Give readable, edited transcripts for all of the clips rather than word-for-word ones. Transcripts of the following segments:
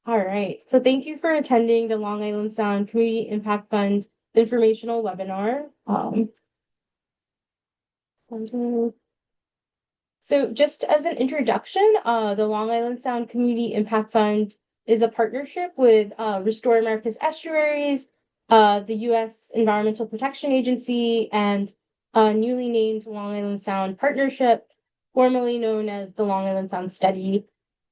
All right. So thank you for attending the Long Island Sound Community Impact Fund informational webinar. So just as an introduction, the Long Island Sound Community Impact Fund is a partnership with Restore America's Estuaries, the U.S. Environmental Protection Agency, and a newly named Long Island Sound Partnership, formerly known as the Long Island Sound Study.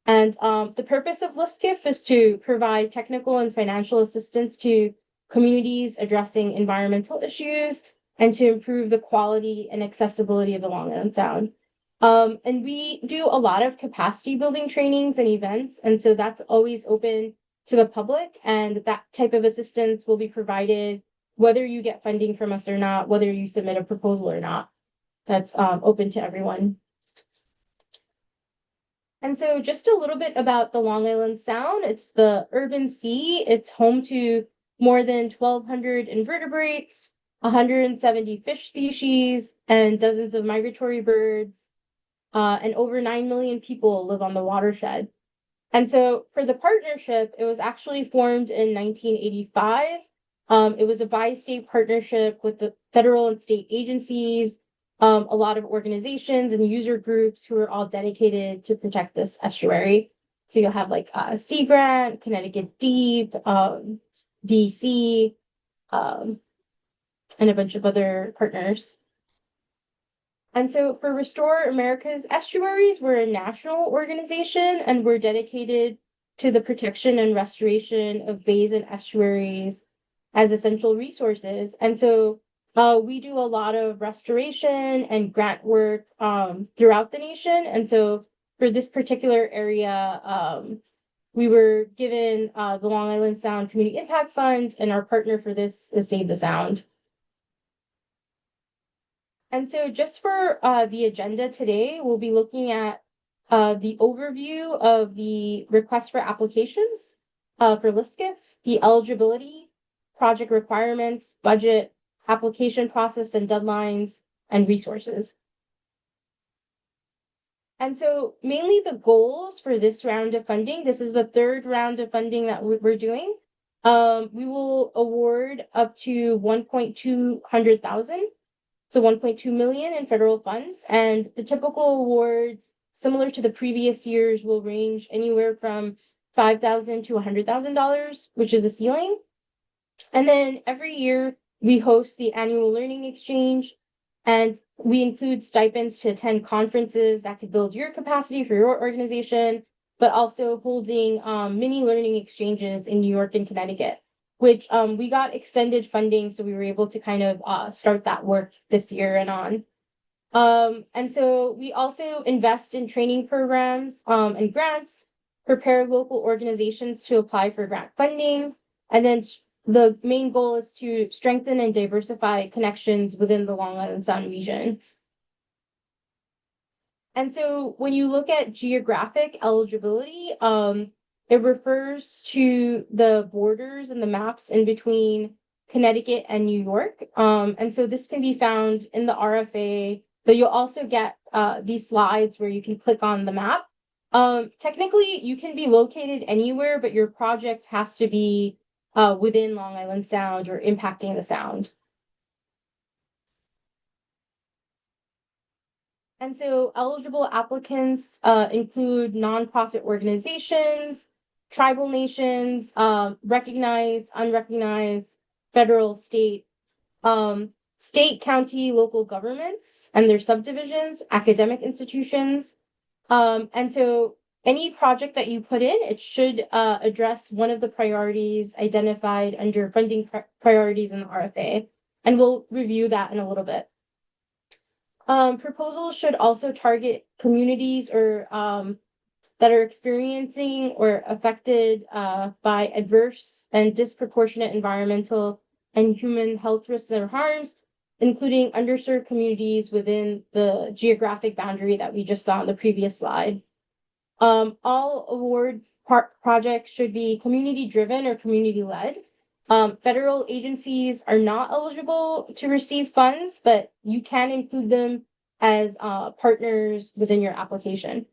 And the purpose of LISCIF is to provide technical and financial assistance to communities addressing environmental issues and to improve the quality and accessibility of the Long Island Sound. And we do a lot of capacity building trainings and events, and so that's always open to the public, and that type of assistance will be provided whether you get funding from us or not, whether you submit a proposal or not. That's open to everyone. And so just a little bit about the Long Island Sound. It's the urban sea. It's home to more than 1,200 invertebrates, 170 fish species, and dozens of migratory birds. And over 9 million people live on the watershed. And so for the partnership, it was actually formed in 1985. It was a bi-state partnership with the federal and state agencies, a lot of organizations and user groups who are all dedicated to protect this estuary. So you'll have like Sea Grant, Connecticut Deep, DC, and a bunch of other partners. And so for Restore America's Estuaries, we're a national organization and we're dedicated to the protection and restoration of bays and estuaries as essential resources. And so we do a lot of restoration and grant work throughout the nation. And so for this particular area, we were given the Long Island Sound Community Impact Fund, and our partner for this is Save the Sound. And so just for the agenda today, we'll be looking at the overview of the request for applications for LISCIF, the eligibility, project requirements, budget, application process and deadlines, and resources. And so mainly the goals for this round of funding, this is the third round of funding that we're doing. We will award up to 1,200,000. So 1.2 million in federal funds, and the typical awards, similar to the previous years, will range anywhere from $5,000 to $100,000, which is the ceiling. And then every year we host the annual learning exchange, and we include stipends to attend conferences that could build your capacity for your organization, but also holding mini learning exchanges in New York and Connecticut, which we got extended funding, so we were able to kind of start that work this year and on. And so we also invest in training programs and grants, prepare local organizations to apply for grant funding, and then the main goal is to strengthen and diversify connections within the Long Island Sound region. And so when you look at geographic eligibility, it refers to the borders and the maps in between Connecticut and New York. And so this can be found in the RFA, but you'll also get these slides where you can click on the map. Technically, you can be located anywhere, but your project has to be within Long Island Sound or impacting the sound. And so eligible applicants include nonprofit organizations, tribal nations, recognized, unrecognized, federal, state, county, local governments and their subdivisions, academic institutions. And so any project that you put in, it should address one of the priorities identified under funding priorities in the RFA. And we'll review that in a little bit. Proposals should also target communities or that are experiencing or affected by adverse and disproportionate environmental and human health risks or harms, including underserved communities within the geographic boundary that we just saw on the previous slide. All award projects should be community-driven or community-led. Federal agencies are not eligible to receive funds, but you can include them as partners within your application.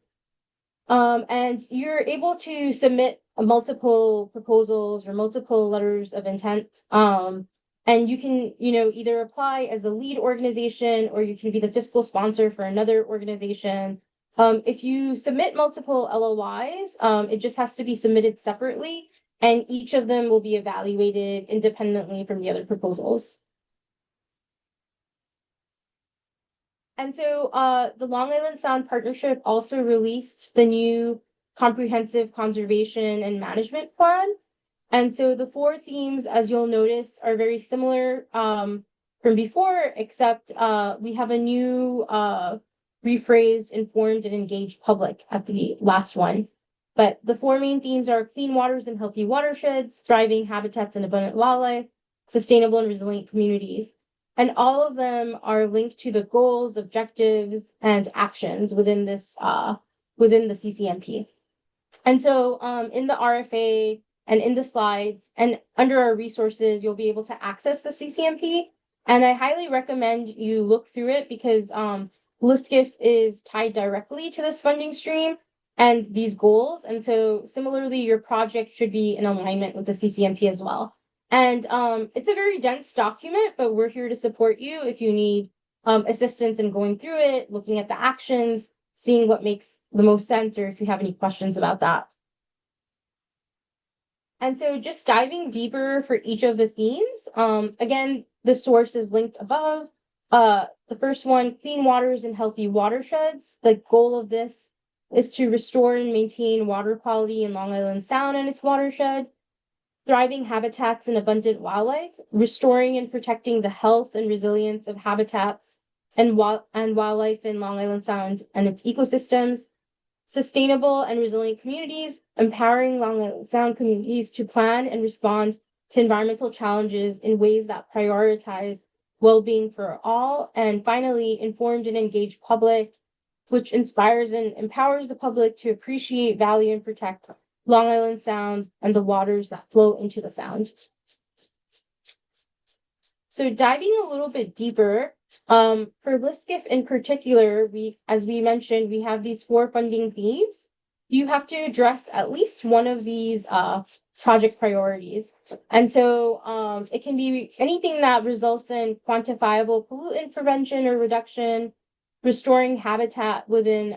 And you're able to submit multiple proposals or multiple letters of intent. And you can, either apply as a lead organization or you can be the fiscal sponsor for another organization. If you submit multiple LOIs, it just has to be submitted separately, and each of them will be evaluated independently from the other proposals. And so the Long Island Sound Partnership also released the new Comprehensive Conservation and Management Plan. And so the 4 themes, as you'll notice, are very similar from before, except we have a new rephrased, informed, and engaged public at the last one. But the 4 main themes are clean waters and healthy watersheds, thriving habitats and abundant wildlife, sustainable and resilient communities. And all of them are linked to the goals, objectives, and actions within this within the CCMP. And so in the RFA and in the slides and under our resources, you'll be able to access the CCMP. And I highly recommend you look through it because LISCIF is tied directly to this funding stream and these goals. And so similarly, your project should be in alignment with the CCMP as well. And it's a very dense document, but we're here to support you if you need assistance in going through it, looking at the actions, seeing what makes the most sense, or if you have any questions about that. And so just diving deeper for each of the themes, again, the source is linked above. The first one, clean waters and healthy watersheds. The goal of this is to restore and maintain water quality in Long Island Sound and its watershed. Thriving habitats and abundant wildlife, restoring and protecting the health and resilience of habitats and wildlife in Long Island Sound and its ecosystems. Sustainable and resilient communities, empowering Long Island Sound communities to plan and respond to environmental challenges in ways that prioritize well-being for all. And finally, informed and engaged public, which inspires and empowers the public to appreciate, value, and protect Long Island Sound and the waters that flow into the sound. So diving a little bit deeper, for LISCIF in particular, as we mentioned, we have these 4 funding themes. You have to address at least one of these project priorities. And so it can be anything that results in quantifiable pollutant prevention or reduction, restoring habitat within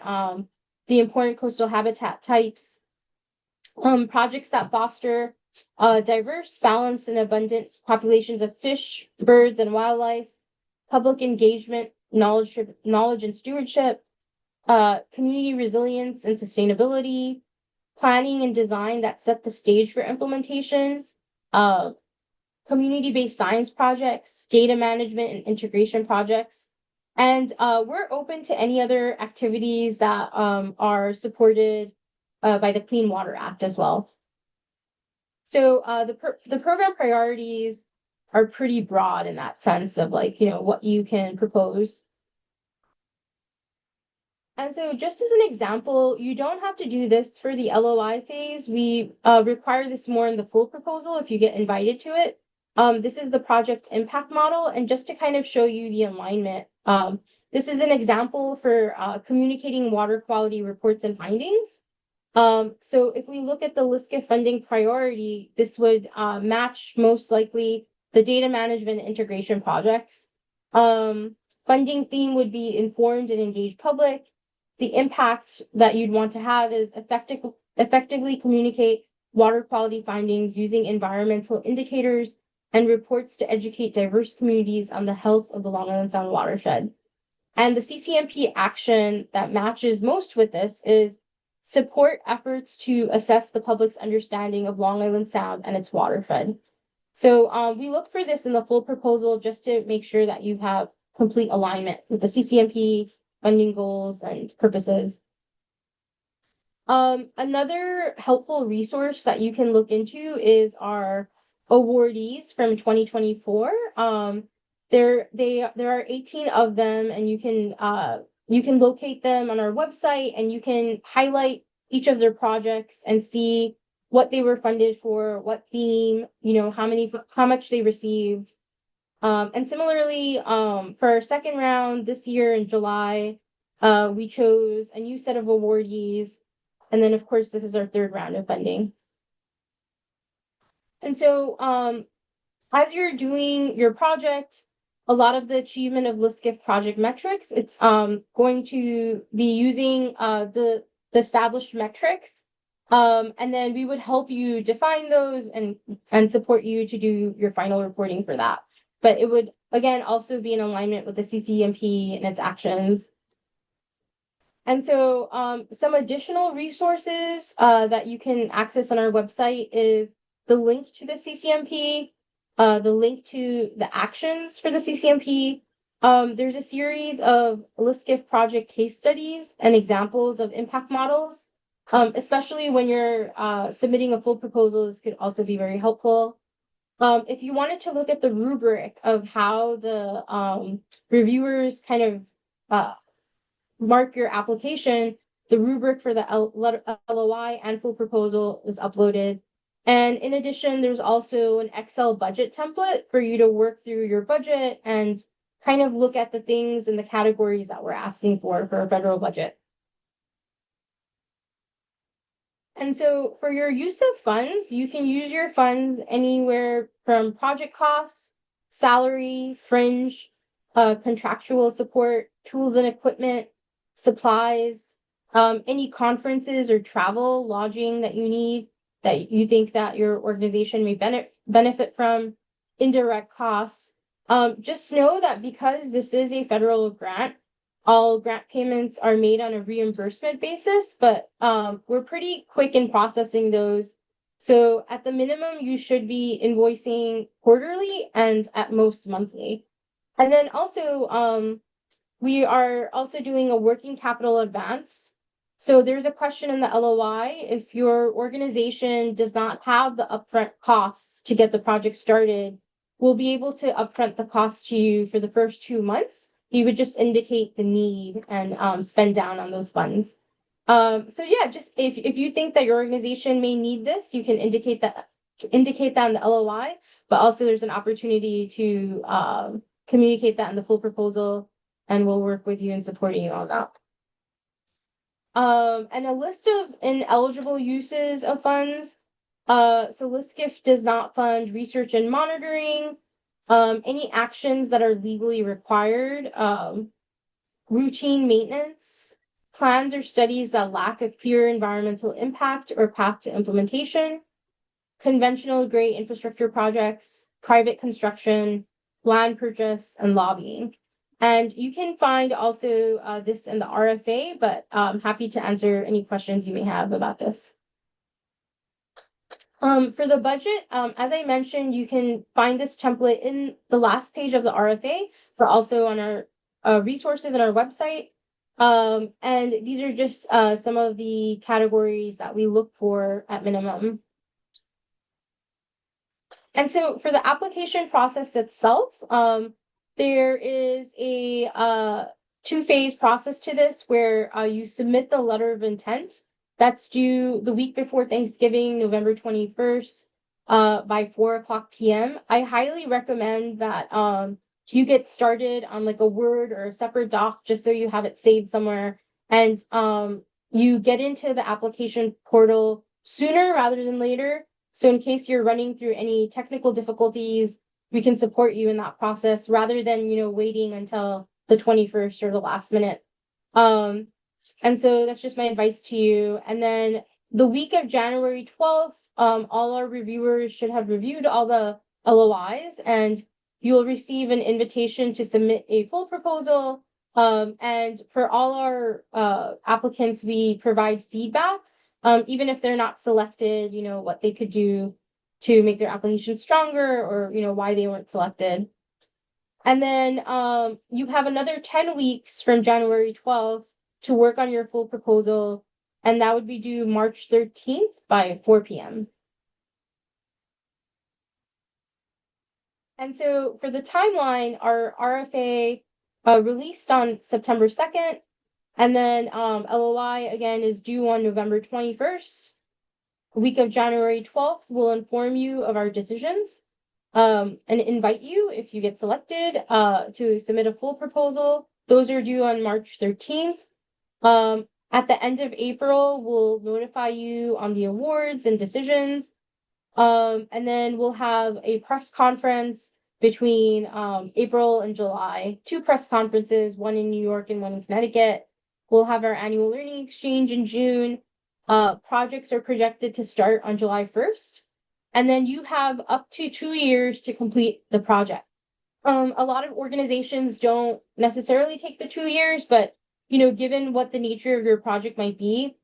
the important coastal habitat types, projects that foster diverse, balanced, and abundant populations of fish, birds, and wildlife, public engagement, knowledge and stewardship, community resilience and sustainability, planning and design that set the stage for implementation, community-based science projects, data management and integration projects. And we're open to any other activities that are supported by the Clean Water Act as well. So the program priorities are pretty broad in that sense of what you can propose. And so just as an example, you don't have to do this for the LOI phase. We require this more in the full proposal if you get invited to it. This is the project impact model. And just to kind of show you the alignment, this is an example for communicating water quality reports and findings. So if we look at the LISCIF funding priority, this would match most likely the data management and integration projects. Funding theme would be informed and engaged public. The impact that you'd want to have is effectively communicate water quality findings using environmental indicators and reports to educate diverse communities on the health of the Long Island Sound watershed. And the CCMP action that matches most with this is support efforts to assess the public's understanding of Long Island Sound and its watershed. So we look for this in the full proposal just to make sure that you have complete alignment with the CCMP funding goals and purposes. Another helpful resource that you can look into is our awardees from 2024. There are 18 of them, and you can locate them on our website, and you can highlight each of their projects and see what they were funded for, what theme, how much they received. And similarly, for our second round this year in July, we chose a new set of awardees. And then, of course, this is our third round of funding. And so as you're doing your project, a lot of the achievement of LISCIF project metrics, it's going to be using the established metrics. And then we would help you define those and support you to do your final reporting for that. But it would, again, also be in alignment with the CCMP and its actions. And so some additional resources that you can access on our website is the link to the CCMP, the link to the actions for the CCMP. There's a series of LISCIF project case studies and examples of impact models, especially when you're submitting a full proposal. This could also be very helpful. If you wanted to look at the rubric of how the reviewers kind of mark your application, the rubric for the LOI and full proposal is uploaded. And in addition, there's also an Excel budget template for you to work through your budget and kind of look at the things and the categories that we're asking for a federal budget. And so for your use of funds, you can use your funds anywhere from project costs, salary, fringe, contractual support, tools and equipment, supplies, any conferences or travel, lodging that you need, that you think that your organization may benefit from, indirect costs. Just know that because this is a federal grant, all grant payments are made on a reimbursement basis, but we're pretty quick in processing those. So at the minimum, you should be invoicing quarterly and at most monthly. And then also, we are also doing a working capital advance. So there's a question in the LOI. If your organization does not have the upfront costs to get the project started, we'll be able to upfront the cost to you for the first 2 months. You would just indicate the need and spend down on those funds. So yeah, just if you think that your organization may need this, you can indicate that in the LOI, but also there's an opportunity to communicate that in the full proposal, and we'll work with you in supporting you on that. And a list of ineligible uses of funds. So LISCIF does not fund research and monitoring, any actions that are legally required, routine maintenance, plans or studies that lack a clear environmental impact or path to implementation, conventional gray infrastructure projects, private construction, land purchase, and lobbying. And you can find also this in the RFA, but I'm happy to answer any questions you may have about this. For the budget, as I mentioned, you can find this template in the last page of the RFA, but also on our resources on our website. And these are just some of the categories that we look for at minimum. And so for the application process itself, there is a two-phase process to this where you submit the letter of intent. That's due the week before Thanksgiving, November 21st, by 4:00 p.m. I highly recommend that you get started on like a Word or a separate doc just so you have it saved somewhere, and you get into the application portal sooner rather than later. So in case you're running through any technical difficulties, we can support you in that process rather than, waiting until the 21st or the last minute. And so that's just my advice to you. And then the week of January 12th, all our reviewers should have reviewed all the LOIs, and you'll receive an invitation to submit a full proposal. And for all our applicants, we provide feedback, even if they're not selected, what they could do to make their application stronger, or why they weren't selected. And then you have another 10 weeks from January 12th to work on your full proposal, and that would be due March 13th by 4 p.m. And so for the timeline, our RFA released on September 2nd, and then LOI again is due on November 21st. The week of January 12th will inform you of our decisions and invite you, if you get selected, to submit a full proposal. Those are due on March 13th. At the end of April, we'll notify you on the awards and decisions. And then we'll have a press conference between April and July, two press conferences, one in New York and one in Connecticut. We'll have our annual learning exchange in June. Projects are projected to start on July 1st. And then you have up to 2 years to complete the project. A lot of organizations don't necessarily take the 2 years, but given what the nature of your project might be,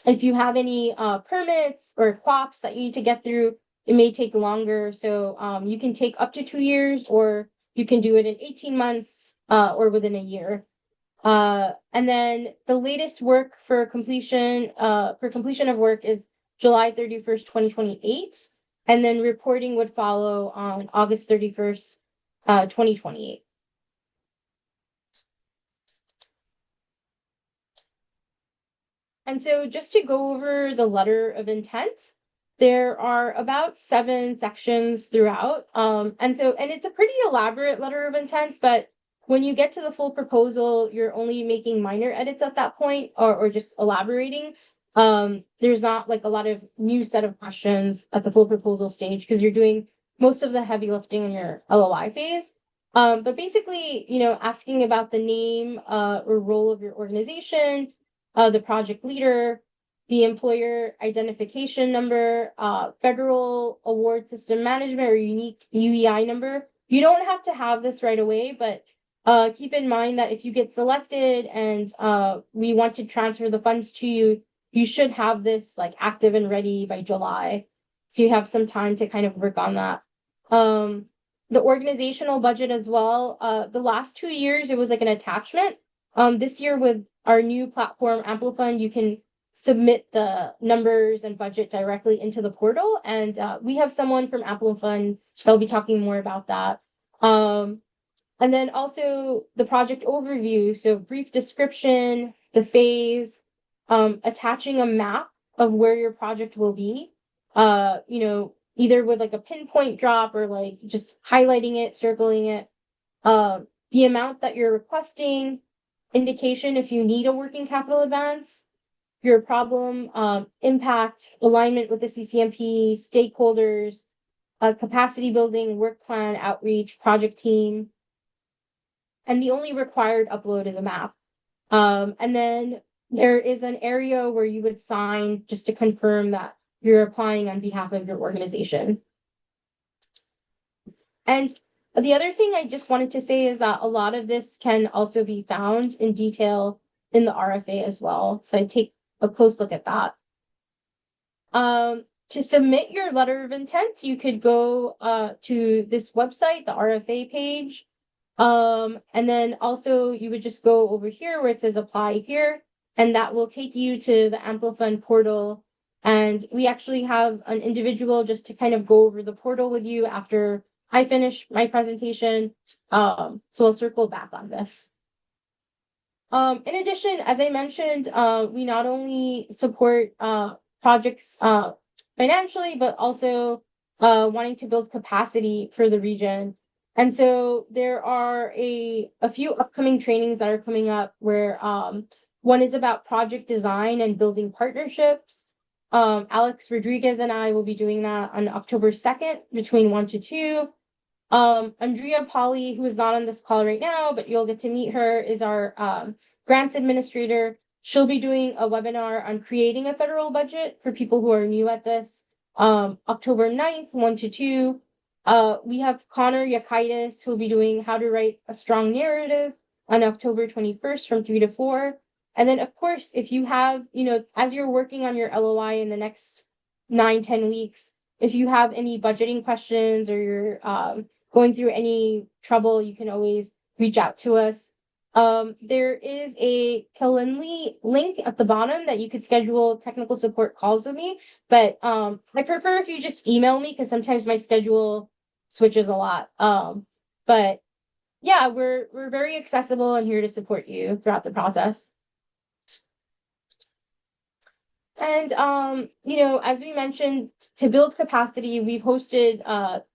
if you have any permits or co-ops that you need to get through, it may take longer. So you can take up to 2 years, or you can do it in 18 months or within a year. And then the latest work for completion of work is July 31st, 2028. And then reporting would follow on August 31st, 2028. And so just to go over the letter of intent, there are about 7 sections throughout. And it's a pretty elaborate letter of intent, but when you get to the full proposal, you're only making minor edits at that point, or just elaborating. There's not like a lot of new set of questions at the full proposal stage because you're doing most of the heavy lifting in your LOI phase. But basically, asking about the name or role of your organization, the project leader, the employer identification number, federal award system management or unique UEI number. You don't have to have this right away, but keep in mind that if you get selected and we want to transfer the funds to you, you should have this like active and ready by July. So you have some time to kind of work on that. The organizational budget as well. The last 2 years, it was like an attachment. This year with our new platform, Amplifund, you can submit the numbers and budget directly into the portal. And we have someone from Amplifund that'll be talking more about that. And then also the project overview. So brief description, the phase, attaching a map of where your project will be, either with like a pinpoint drop or like just highlighting it, circling it, the amount that you're requesting, indication if you need a working capital advance, your problem, impact, alignment with the CCMP, stakeholders, capacity building, work plan, outreach, project team. And the only required upload is a map. And then there is an area where you would sign just to confirm that you're applying on behalf of your organization. And the other thing I just wanted to say is that a lot of this can also be found in detail in the RFA as well. So I take a close look at that. To submit your letter of intent, you could go to this website, the RFA page. And then also you would just go over here where it says apply here, and that will take you to the Amplifund portal. And we actually have an individual just to kind of go over the portal with you after I finish my presentation. So I'll circle back on this. In addition, as I mentioned, we not only support projects financially, but also wanting to build capacity for the region. And so there are a few upcoming trainings that are coming up where one is about project design and building partnerships. Alex Rodriguez and I will be doing that on October 2nd between 1 to 2. Andrea Polly, who is not on this call right now, but you'll get to meet her, is our grants administrator. She'll be doing a webinar on creating a federal budget for people who are new at this. October 9th, 1 to 2. We have Connor Yakaitis, who will be doing how to write a strong narrative on October 21st from 3 to 4. And then, of course, if you have, as you're working on your LOI in the next 9-10 weeks, if you have any budgeting questions or you're going through any trouble, you can always reach out to us. There is a Calendly link at the bottom that you could schedule technical support calls with me, but I prefer if you just email me because sometimes my schedule switches a lot. But yeah, we're very accessible and here to support you throughout the process. And as we mentioned, to build capacity, we've hosted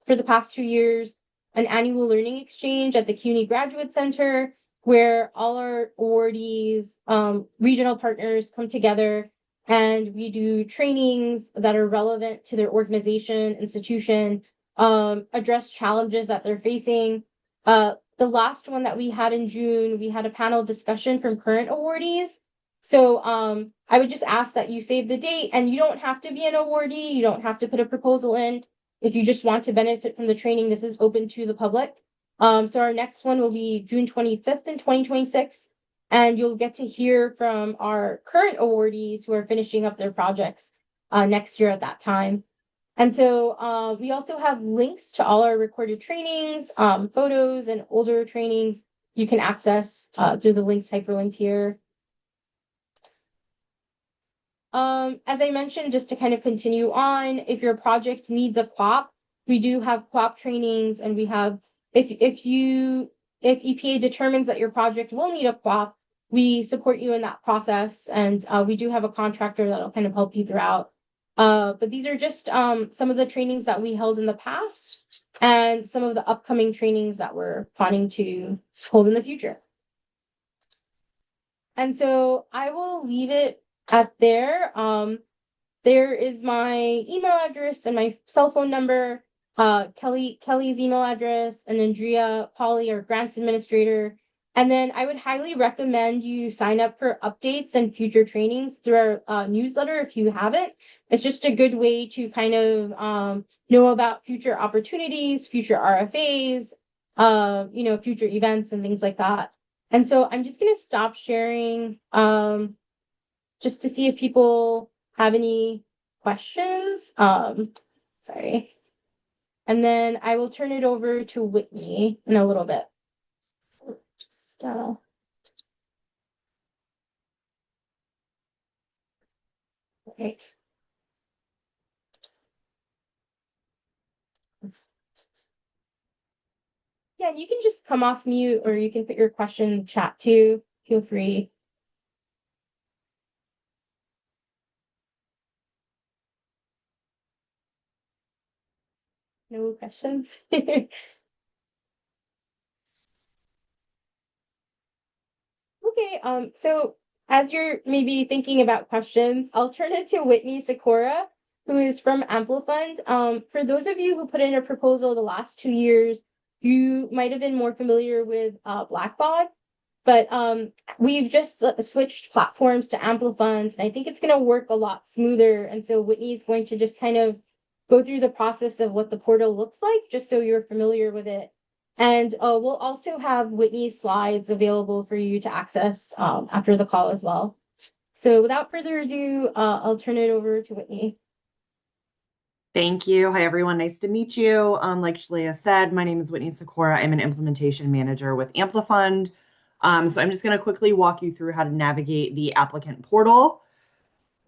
for the past 2 years an annual learning exchange at the CUNY Graduate Center, where all our awardees, regional partners come together and we do trainings that are relevant to their organization, institution, address challenges that they're facing. The last one that we had in June, we had a panel discussion from current awardees. So I would just ask that you save the date, and you don't have to be an awardee. You don't have to put a proposal in. If you just want to benefit from the training, this is open to the public. So our next one will be June 25th in 2026, and you'll get to hear from our current awardees who are finishing up their projects next year at that time. And so we also have links to all our recorded trainings, photos, and older trainings you can access through the links hyperlinked here. As I mentioned, just to kind of continue on, if your project needs a QOP, we do have QOP trainings, and we have, if EPA determines that your project will need a QOP, we support you in that process, and we do have a contractor that'll kind of help you throughout. But these are just some of the trainings that we held in the past and some of the upcoming trainings that we're planning to hold in the future. And so I will leave it at there. There is my email address and my cell phone number, Kelly's email address, and Andrea Polly, our grants administrator. And then I would highly recommend you sign up for updates and future trainings through our newsletter if you haven't. It's just a good way to kind of know about future opportunities, future RFAs, future events and things like that. And so I'm just going to stop sharing just to see if people have any questions. Sorry. And then I will turn it over to Whitney in a little bit. So just okay. Yeah, you can just come off mute, or you can put your question in the chat too. Feel free. No questions? Okay, so as you're maybe thinking about questions, I'll turn it to Whitney Sikora, who is from Amplifund. For those of you who put in a proposal the last 2 years, you might have been more familiar with Blackbaud, but we've just switched platforms to Amplifund, and I think it's going to work a lot smoother. And so Whitney's going to just kind of go through the process of what the portal looks like, just so you're familiar with it. And we'll also have Whitney's slides available for you to access after the call as well. So without further ado, I'll turn it over to Whitney. Thank you. Hi, everyone. Nice to meet you. Like Shalea said, my name is Whitney Sikora. I'm an implementation manager with Amplifund. So I'm just going to quickly walk you through how to navigate the applicant portal.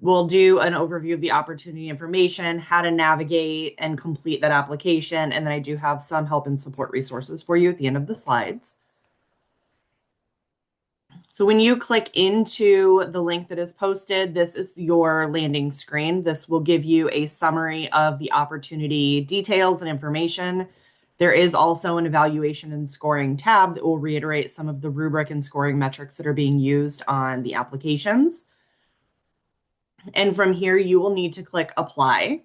We'll do an overview of the opportunity information, how to navigate and complete that application, and then I do have some help and support resources for you at the end of the slides. So when you click into the link that is posted, this is your landing screen. This will give you a summary of the opportunity details and information. There is also an evaluation and scoring tab that will reiterate some of the rubric and scoring metrics that are being used on the applications. And from here, you will need to click apply.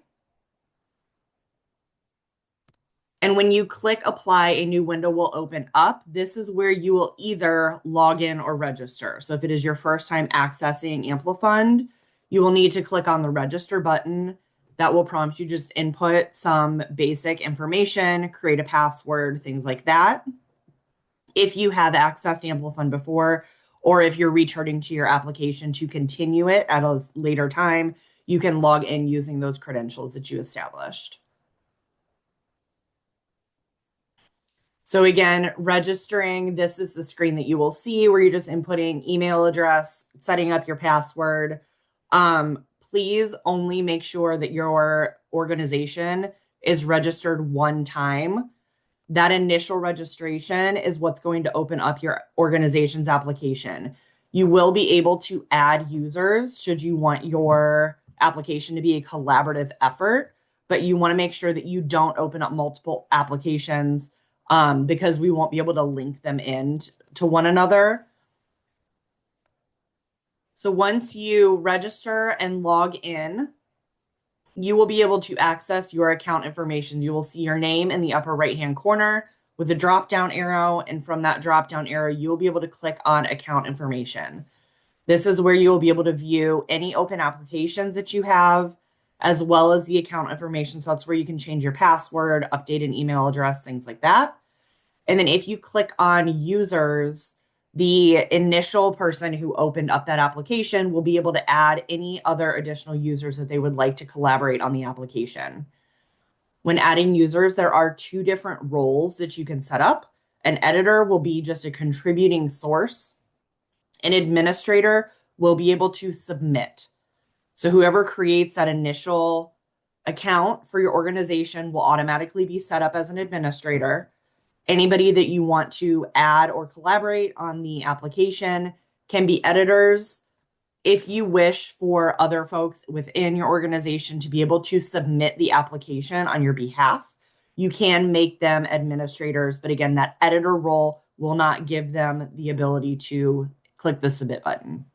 And when you click apply, a new window will open up. This is where you will either log in or register. So if it is your first time accessing Amplifund, you will need to click on the register button. That will prompt you just input some basic information, create a password, things like that. If you have accessed Amplifund before, or if you're returning to your application to continue it at a later time, you can log in using those credentials that you established. So again, registering, this is the screen that you will see where you're just inputting email address, setting up your password. Please only make sure that your organization is registered one time. That initial registration is what's going to open up your organization's application. You will be able to add users should you want your application to be a collaborative effort, but you want to make sure that you don't open up multiple applications because we won't be able to link them in to one another. So once you register and log in, you will be able to access your account information. You will see your name in the upper right-hand corner with a drop-down arrow, and from that drop-down arrow, you will be able to click on account information. This is where you will be able to view any open applications that you have, as well as the account information. So that's where you can change your password, update an email address, things like that. And then if you click on users, the initial person who opened up that application will be able to add any other additional users that they would like to collaborate on the application. When adding users, there are two different roles that you can set up. An editor will be just a contributing source. An administrator will be able to submit. So whoever creates that initial account for your organization will automatically be set up as an administrator. Anybody that you want to add or collaborate on the application can be editors. If you wish for other folks within your organization to be able to submit the application on your behalf, you can make them administrators. But again, that editor role will not give them the ability to click the submit button.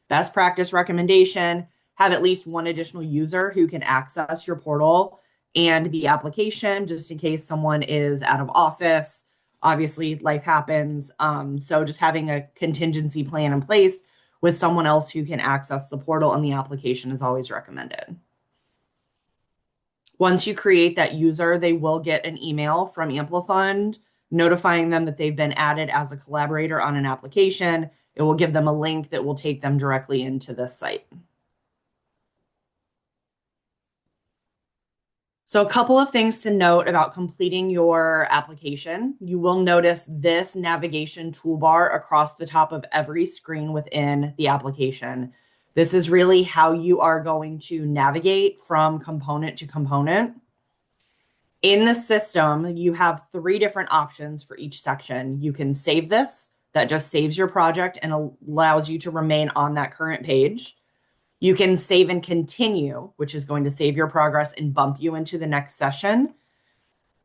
Best practice recommendation, have at least one additional user who can access your portal and the application just in case someone is out of office. Obviously, life happens. So just having a contingency plan in place with someone else who can access the portal and the application is always recommended. Once you create that user, they will get an email from Amplifund notifying them that they've been added as a collaborator on an application. It will give them a link that will take them directly into this site. So a couple of things to note about completing your application. You will notice this navigation toolbar across the top of every screen within the application. This is really how you are going to navigate from component to component. In the system, you have 3 different options for each section. You can save this. That just saves your project and allows you to remain on that current page. You can save and continue, which is going to save your progress and bump you into the next session.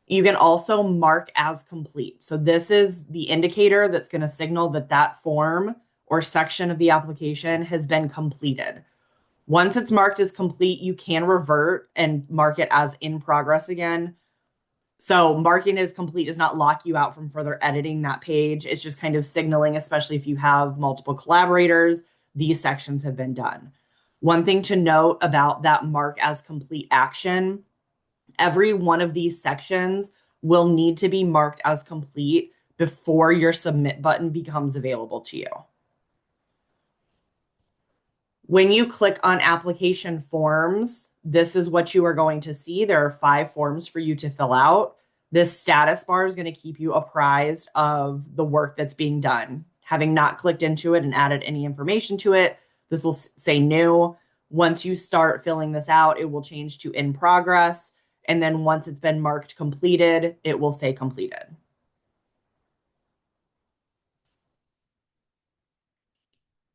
You can also mark as complete. So this is the indicator that's going to signal that that form or section of the application has been completed. Once it's marked as complete, you can revert and mark it as in progress again. So marking as complete does not lock you out from further editing that page. It's just kind of signaling, especially if you have multiple collaborators, these sections have been done. One thing to note about that mark as complete action, every one of these sections will need to be marked as complete before your submit button becomes available to you. When you click on application forms, this is what you are going to see. There are 5 forms for you to fill out. This status bar is going to keep you apprised of the work that's being done. Having not clicked into it and added any information to it, this will say new. Once you start filling this out, it will change to in progress. And then once it's been marked completed, it will say completed.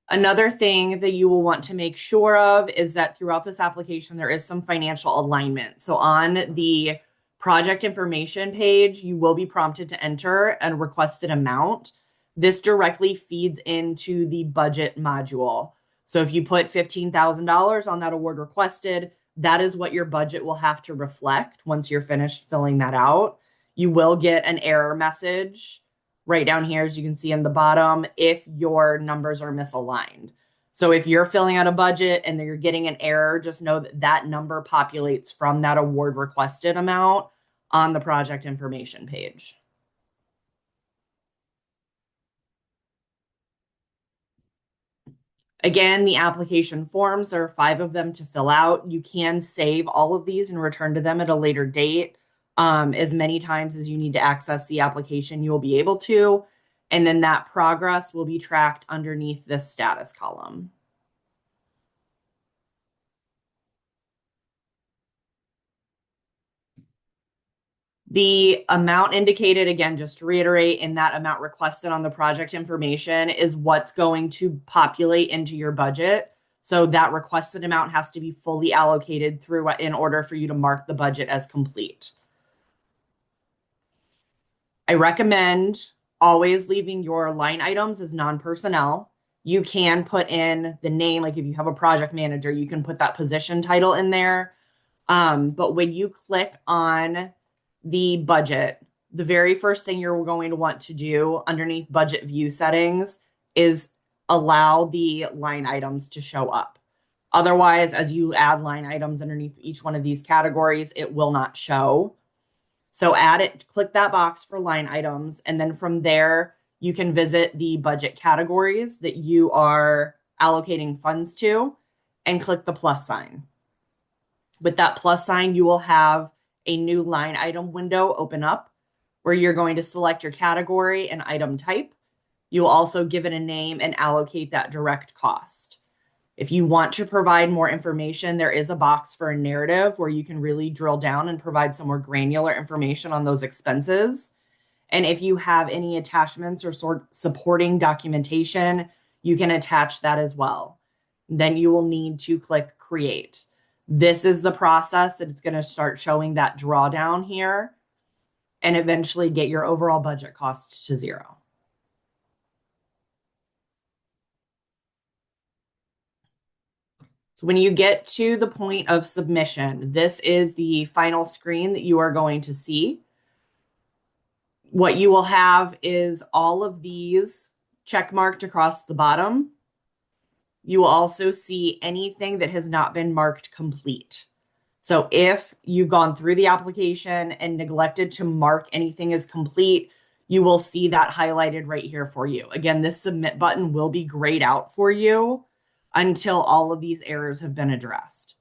Another thing that you will want to make sure of is that throughout this application, there is some financial alignment. So on the project information page, you will be prompted to enter a requested amount. This directly feeds into the budget module. So if you put $15,000 on that award requested, that is what your budget will have to reflect once you're finished filling that out. You will get an error message right down here, as you can see in the bottom, if your numbers are misaligned. So if you're filling out a budget and you're getting an error, just know that that number populates from that award requested amount on the project information page. Again, the application forms, there are 5 of them to fill out. You can save all of these and return to them at a later date. As many times as you need to access the application, you will be able to. And then that progress will be tracked underneath this status column. The amount indicated, again, just to reiterate, in that amount requested on the project information is what's going to populate into your budget. So that requested amount has to be fully allocated through in order for you to mark the budget as complete. I recommend always leaving your line items as non-personnel. you can put in the name. Like if you have a project manager, you can put that position title in there. But when you click on the budget, the very first thing you're going to want to do underneath budget view settings is allow the line items to show up. Otherwise, as you add line items underneath each one of these categories, it will not show. So add it, click that box for line items, and then from there, you can visit the budget categories that you are allocating funds to and click the plus sign. With that plus sign, you will have a new line item window open up where you're going to select your category and item type. You will also give it a name and allocate that direct cost. If you want to provide more information, there is a box for a narrative where you can really drill down and provide some more granular information on those expenses. And if you have any attachments or supporting documentation, you can attach that as well. Then you will need to click create. This is the process that it's going to start showing that drawdown here and eventually get your overall budget cost to zero. So when you get to the point of submission, this is the final screen that you are going to see. What you will have is all of these check marked across the bottom. You will also see anything that has not been marked complete. So if you've gone through the application and neglected to mark anything as complete, you will see that highlighted right here for you. Again, this submit button will be grayed out for you until all of these errors have been addressed.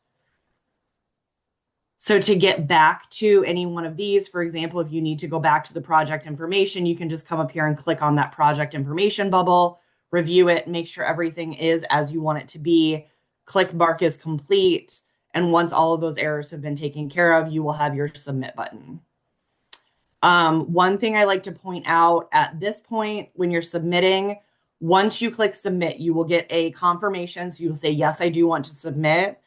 So to get back to any one of these, for example, if you need to go back to the project information, you can just come up here and click on that project information bubble, review it, make sure everything is as you want it to be, click mark as complete, and once all of those errors have been taken care of, you will have your submit button. One thing I like to point out at this point, when you're submitting, once you click submit, you will get a confirmation. So you'll say, yes, I do want to submit.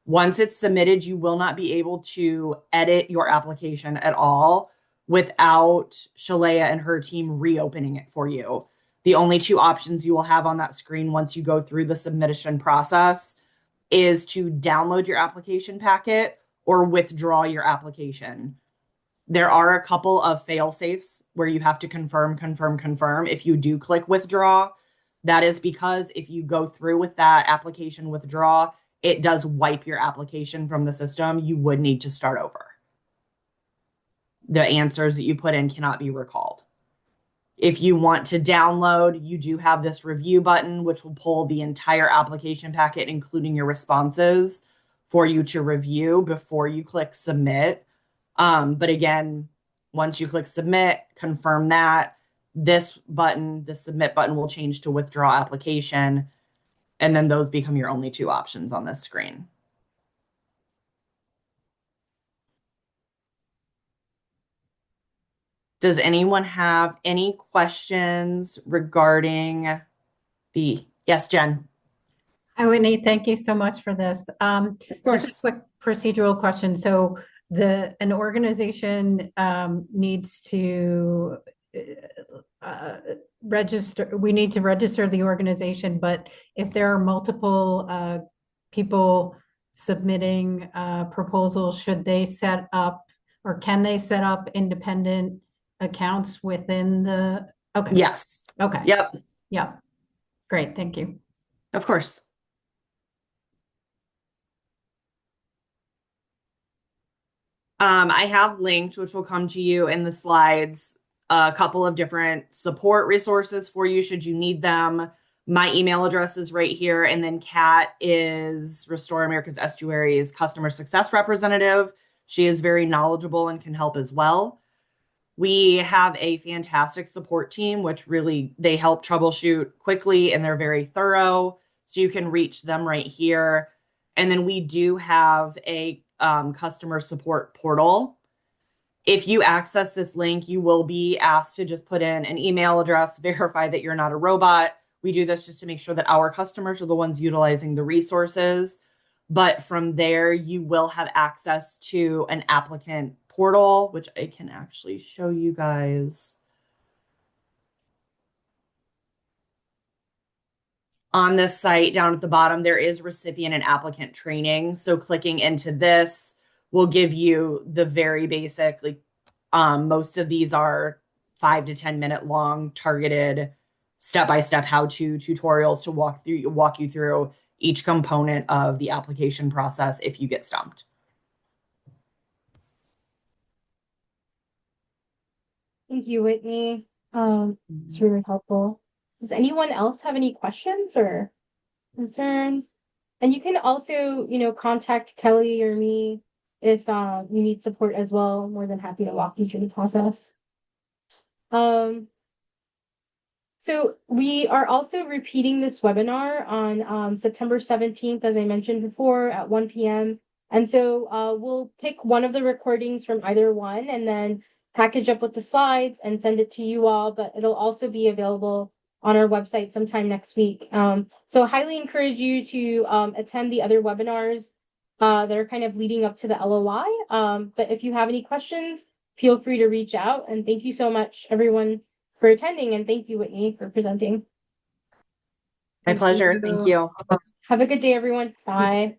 Once it's submitted, you will not be able to edit your application at all without Shalea and her team reopening it for you. The only two options you will have on that screen once you go through the submission process is to download your application packet or withdraw your application. There are a couple of fail safes where you have to confirm if you do click withdraw. That is because if you go through with that application withdraw, it does wipe your application from the system. You would need to start over. The answers that you put in cannot be recalled. If you want to download, you do have this review button, which will pull the entire application packet, including your responses, for you to review before you click submit. But again, once you click submit, confirm that, this button, the submit button, will change to withdraw application. And then those become your only two options on this screen. Does anyone have any questions regarding the, yes, Jen? Hi, Whitney. Thank you so much for this. Of course. Just a quick procedural question. So an organization needs to register, we need to register the organization, but if there are multiple people submitting proposals, should they set up or can they set up independent accounts within the, okay. Yes. Okay. Yep. Yep. Great. Thank you. Of course. I have linked, which will come to you in the slides, a couple of different support resources for you should you need them. My email address is right here. And then Kat is Restore America's Estuaries customer success representative. She is very knowledgeable and can help as well. We have a fantastic support team, which really, they help troubleshoot quickly and they're very thorough. So you can reach them right here. And then we do have a customer support portal. If you access this link, you will be asked to just put in an email address, verify that you're not a robot. We do this just to make sure that our customers are the ones utilizing the resources. But from there, you will have access to an applicant portal, which I can actually show you guys. On this site down at the bottom, there is recipient and applicant training. So clicking into this will give you the very basic, like most of these are 5 to 10 minute long targeted step-by-step how-to tutorials to walk you through each component of the application process if you get stumped. Thank you, Whitney. It's really helpful. Does anyone else have any questions or concern? And you can also, contact Kelly or me if you need support as well. More than happy to walk you through the process. So we are also repeating this webinar on September 17th, as I mentioned before, at 1 p.m. And so we'll pick one of the recordings from either one and then package up with the slides and send it to you all, but it'll also be available on our website sometime next week. So highly encourage you to attend the other webinars that are kind of leading up to the LOI. But if you have any questions, feel free to reach out. And thank you so much, everyone, for attending, and thank you, Whitney, for presenting. My pleasure. Thank you. Have a good day, everyone. Bye.